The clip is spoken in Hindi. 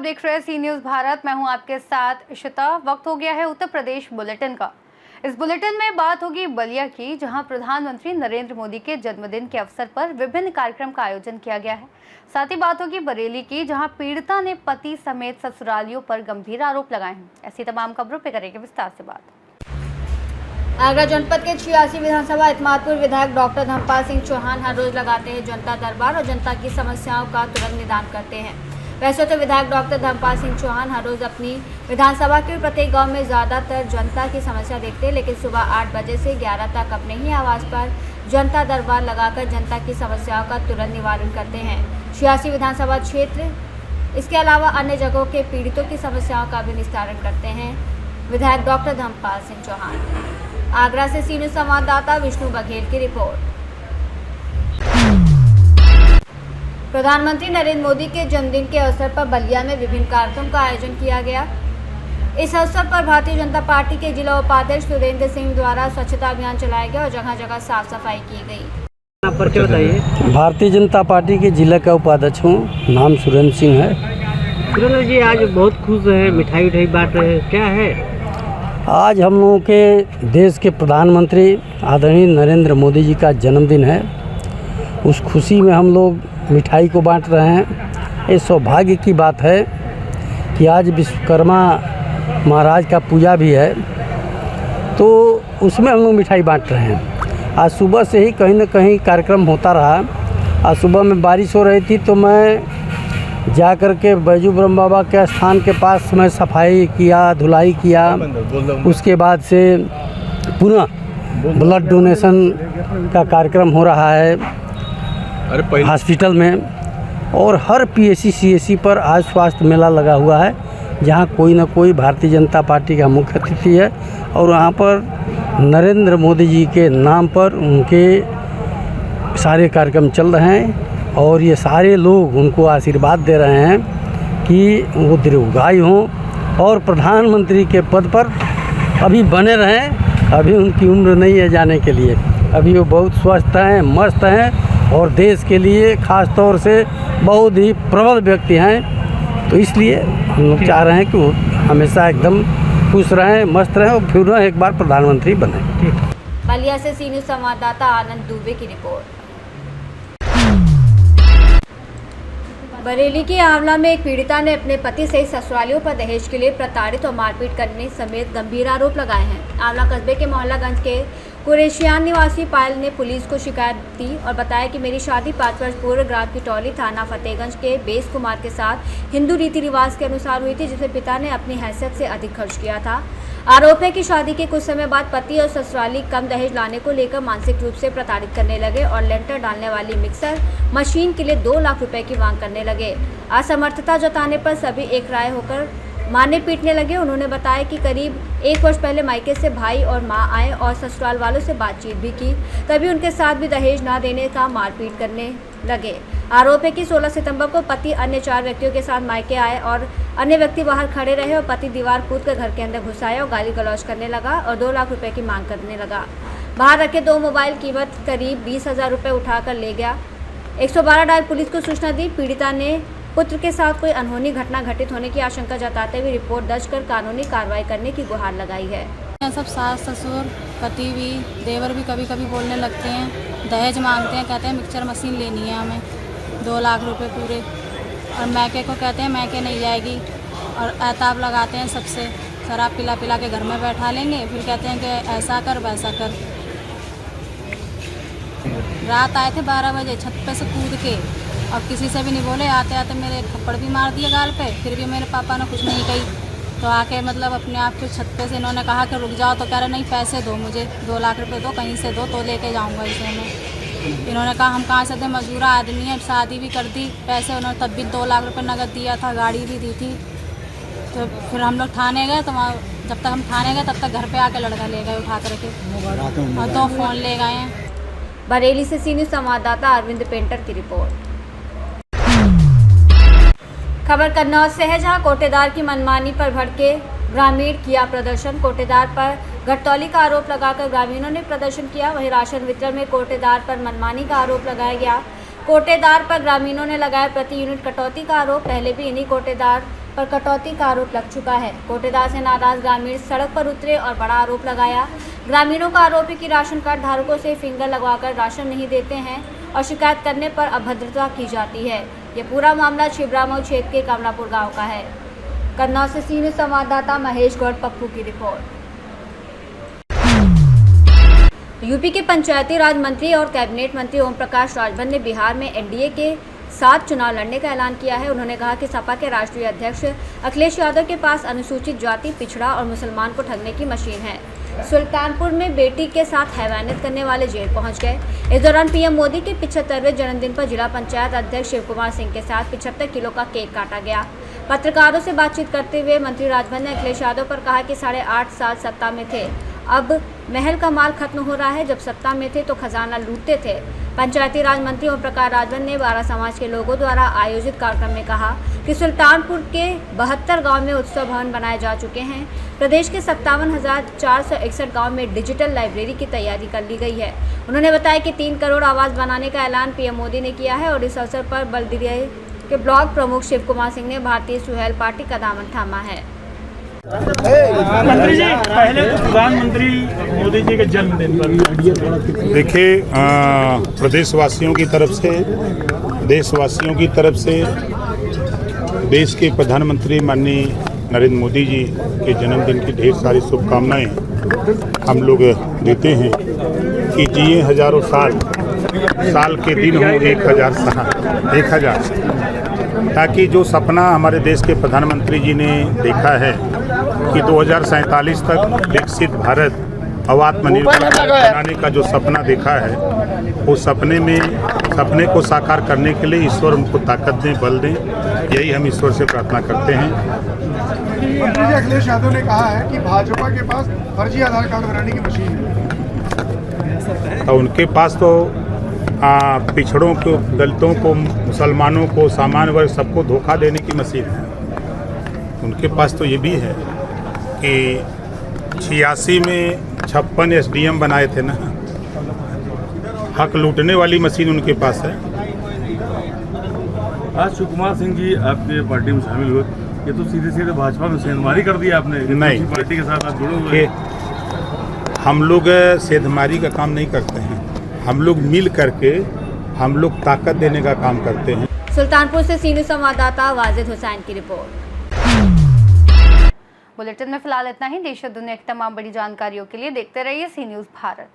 देख रहे हैं सी न्यूज़ भारत। मैं हूं आपके साथ इशिता। वक्त हो गया है उत्तर प्रदेश बुलेटिन का। इस बुलेटिन में बात होगी बलिया की, जहां प्रधानमंत्री नरेंद्र मोदी के जन्मदिन के अवसर पर विभिन्न कार्यक्रम का आयोजन किया गया है। साथ ही बात होगी बरेली की, जहां पीड़िता ने पति समेत ससुरालियों पर गंभीर आरोप लगाए हैं। ऐसी तमाम खबरों पर करेंगे विस्तार से बात। आगरा जनपद के 86 विधानसभा इतमादपुर विधायक डॉक्टर धर्मपाल सिंह चौहान हर रोज लगाते हैं जनता दरबार और जनता की समस्याओं का तुरंत निदान करते हैं। वैसे तो विधायक डॉक्टर धर्मपाल सिंह चौहान हर रोज अपनी विधानसभा के प्रत्येक गांव में ज़्यादातर जनता की समस्या देखते हैं, लेकिन सुबह 8 बजे से 11 तक अपने ही आवास पर जनता दरबार लगाकर जनता की समस्याओं का तुरंत निवारण करते हैं। 86 विधानसभा क्षेत्र इसके अलावा अन्य जगहों के पीड़ितों की समस्याओं का भी निस्तारण करते हैं विधायक डॉक्टर धर्मपाल सिंह चौहान। आगरा से सी न्यूज़ संवाददाता विष्णु बघेल की रिपोर्ट। प्रधानमंत्री नरेंद्र मोदी के जन्मदिन के अवसर पर बलिया में विभिन्न कार्यक्रम का आयोजन किया गया। इस अवसर पर भारतीय जनता पार्टी के जिला उपाध्यक्ष सुरेंद्र सिंह द्वारा स्वच्छता अभियान चलाया गया और जगह जगह साफ सफाई की गई। आप परिचय बताइए। भारतीय जनता पार्टी के जिला का उपाध्यक्ष हूँ, नाम सुरेंद्र सिंह है। सुरेंद्र जी आज बहुत खुश है, मिठाई उठाई बांट रहे हैं, क्या है? आज हम लोगों के देश के प्रधानमंत्री आदरणीय नरेंद्र मोदी जी का जन्मदिन है। उस खुशी में हम लोग मिठाई को बांट रहे हैं। ये सौभाग्य की बात है कि आज विश्वकर्मा महाराज का पूजा भी है, तो उसमें हम लोग मिठाई बांट रहे हैं। आज सुबह से ही कहीं न कहीं कार्यक्रम होता रहा। आज सुबह में बारिश हो रही थी तो मैं जा कर के बैजू ब्रह्म बाबा के स्थान के पास मैं सफाई किया, धुलाई किया। उसके बाद से पुनः ब्लड डोनेशन का कार्यक्रम हो रहा है हॉस्पिटल में, और हर पीएचसी सीएचसी पर आज स्वास्थ्य मेला लगा हुआ है, जहां कोई ना कोई भारतीय जनता पार्टी का मुख्य अतिथि है और वहां पर नरेंद्र मोदी जी के नाम पर उनके सारे कार्यक्रम चल रहे हैं और ये सारे लोग उनको आशीर्वाद दे रहे हैं कि वो दीर्घायु हों और प्रधानमंत्री के पद पर अभी बने रहें। अभी उनकी उम्र नहीं है जाने के लिए, अभी वो बहुत स्वस्थ हैं, मस्त हैं और देश के लिए ख़ास तौर से बहुत ही प्रबल व्यक्ति हैं। तो इसलिए हम लोग चाह रहे हैं कि वो हमेशा एकदम खुश रहें, मस्त रहें और फिर एक बार प्रधानमंत्री बने। बलिया से सी न्यूज़ संवाददाता आनंद दुबे की रिपोर्ट। बरेली के आंवला में एक पीड़िता ने अपने पति सहित ससुरालियों पर दहेज के लिए प्रताड़ित और मारपीट करने समेत गंभीर आरोप लगाए हैं। आंवला कस्बे के मोहल्लागंज के कुरेशियान निवासी पायल ने पुलिस को शिकायत दी और बताया कि मेरी शादी 5 वर्ष पूर्व ग्राम किटौली थाना फतेहगंज के बेस कुमार के साथ हिंदू रीति रिवाज के अनुसार हुई थी, जिसे पिता ने अपनी हैसियत से अधिक खर्च किया था। आरोप है कि शादी के कुछ समय बाद पति और ससुराली कम दहेज लाने को लेकर मानसिक रूप से प्रताड़ित करने लगे और लेंटर डालने वाली मिक्सर मशीन के लिए 2 लाख रुपए की मांग करने लगे। असमर्थता जताने पर सभी एक राय होकर मारने पीटने लगे। उन्होंने बताया कि करीब 1 वर्ष पहले मायके से भाई और मां आए और ससुराल वालों से बातचीत भी की, तभी उनके साथ भी दहेज ना देने का मारपीट करने लगे। आरोप है कि 16 सितंबर को पति अन्य 4 व्यक्तियों के साथ मायके आए और अन्य व्यक्ति बाहर खड़े रहे और पति दीवार कूद कर घर के अंदर घुस आया और गाली गलौज करने लगा और 2 लाख रुपए की मांग करने लगा। बाहर रखे 2 मोबाइल कीमत करीब 20,000 रुपये उठाकर ले गया। 112 डायल पुलिस को सूचना दी। पीड़िता ने पुत्र के साथ कोई अनहोनी घटना घटित होने की आशंका जताते हुए रिपोर्ट दर्ज कर कानूनी कार्रवाई करने की गुहार लगाई है। सब सास ससुर पति भी देवर भी कभी कभी बोलने लगते हैं, दहेज मांगते हैं, कहते हैं मिक्सर मशीन लेनी है हमें 2 लाख रुपए पूरे, और मैके को कहते हैं मैके नहीं जाएगी और ऐताब लगाते हैं सबसे, शराब पिला पिला के घर में बैठा लेंगे, फिर कहते हैं कि ऐसा कर वैसा कर। रात आए थे 12 बजे छत पे से कूद के और किसी से भी नहीं बोले, आते आते मेरे थप्पड़ भी मार दिए गाल पे, फिर भी मेरे पापा ने कुछ नहीं कही। तो आके मतलब अपने आप को छत पे से इन्होंने कहा कि रुक जाओ, तो कह रहे नहीं पैसे दो मुझे, 2 लाख रुपए दो, कहीं से दो तो लेके जाऊंगा इसे मैं। इन्होंने कहा हम कहाँ से दे, मजदूरा आदमी है, शादी भी कर दी, पैसे उन्होंने तब भी 2 लाख रुपए नगद दिया था, गाड़ी भी दी थी। तो फिर हम लोग थाने गए, तो वहाँ जब तक हम थाने गए तब तक घर पर आके लड़का ले गए उठा करके और 2 फ़ोन ले गए हैं। बरेली से सी न्यूज़ संवाददाता अरविंद पेंटर की रिपोर्ट। खबर कन्नौज से है, जहां कोटेदार की मनमानी पर भड़के ग्रामीण किया प्रदर्शन। कोटेदार पर घटतौली का आरोप लगाकर ग्रामीणों ने प्रदर्शन किया। वहीं राशन वितरण में कोटेदार पर मनमानी का आरोप लगाया गया। कोटेदार पर ग्रामीणों ने लगाया प्रति यूनिट कटौती का आरोप। पहले भी इन्हीं कोटेदार पर कटौती का आरोप लग चुका है। कोटेदार से नाराज ग्रामीण सड़क पर उतरे और बड़ा आरोप लगाया। ग्रामीणों का आरोप है कि राशन कार्ड धारकों से फिंगर लगवाकर राशन नहीं देते हैं और शिकायत करने पर अभद्रता की जाती है। ये पूरा मामला छिबरामऊ क्षेत्र के कमलापुर गाँव का है। कन्नौज से सीनियर संवाददाता महेश गौड़ पप्पू की रिपोर्ट। यूपी के पंचायती राज मंत्री और कैबिनेट मंत्री ओम प्रकाश राजभर ने बिहार में एनडीए के साथ चुनाव लड़ने का ऐलान किया है। उन्होंने कहा कि सपा के राष्ट्रीय अध्यक्ष अखिलेश यादव के पास अनुसूचित जाति, पिछड़ा और मुसलमान को ठगने की मशीन है। सुल्तानपुर में बेटी के साथ हैवानियत करने वाले जेल पहुंच गए। इस दौरान पीएम मोदी के 75वें जन्मदिन पर जिला पंचायत अध्यक्ष शिव कुमार सिंह के साथ 75 किलो का केक काटा गया। पत्रकारों से बातचीत करते हुए मंत्री राजभर ने अखिलेश यादव पर कहा कि 8.5 साल सत्ता में थे, अब महल का माल खत्म हो रहा है। जब सत्ता में थे तो खजाना लूटते थे। पंचायती राज मंत्री ओम प्रकाश राजभर ने 12 समाज के लोगों द्वारा आयोजित कार्यक्रम में कहा कि सुल्तानपुर के 72 गांव में उत्सव भवन बनाए जा चुके हैं। प्रदेश के 57,461 गांव में डिजिटल लाइब्रेरी की तैयारी कर ली गई है। उन्होंने बताया कि 3 करोड़ आवास बनाने का ऐलान पीएम मोदी ने किया है और इस अवसर पर बलदिया के ब्लॉक प्रमुख शिव कुमार सिंह ने भारतीय सुहेल पार्टी का दामन थामा है। मंत्री जी, पहले तो प्रधानमंत्री मोदी जी के जन्मदिन पर देखिए, प्रदेशवासियों की तरफ से, देशवासियों की तरफ से देश के प्रधानमंत्री माननीय नरेंद्र मोदी जी के जन्मदिन की ढेर सारी शुभकामनाएं हम लोग देते हैं कि जिए हजारों साल, साल के दिन हो 1000 साल, 1000, ताकि जो सपना हमारे देश के प्रधानमंत्री जी ने देखा है कि 2047 तक विकसित भारत और आत्मनिर्भर बनाने का जो सपना देखा है, वो सपने को साकार करने के लिए ईश्वर उनको ताकत दें, बल दें, यही हम ईश्वर से प्रार्थना करते हैं। मंत्री जी अखिलेश यादव ने कहा है कि भाजपा के पास फर्जी आधार कार्ड बनाने की मशीन है। तो उनके पास तो पिछड़ों को, दलितों को, मुसलमानों को, सामान्य वर्ग सबको धोखा देने की मशीन है। उनके पास तो ये भी है कि 86 में 56 एसडीएम बनाए थे ना, हक लूटने वाली मशीन उनके पास है। आज शिव कुमार सिंह जी आपके पार्टी में शामिल हुए, ये तो सीधे सीधे भाजपा में सेंधमारी कर दिया आपने। नहीं, पार्टी के साथ आप जुड़े हुए। हम लोग सेंधमारी का काम नहीं करते हैं, हम लोग मिल करके हम लोग ताकत देने का काम करते हैं। सुल्तानपुर से सीनियर संवाददाता वाजिद हुसैन की रिपोर्ट। बुलेटिन में फिलहाल इतना ही। देश और दुनिया की तमाम बड़ी जानकारियों के लिए देखते रहिए सी न्यूज़ भारत।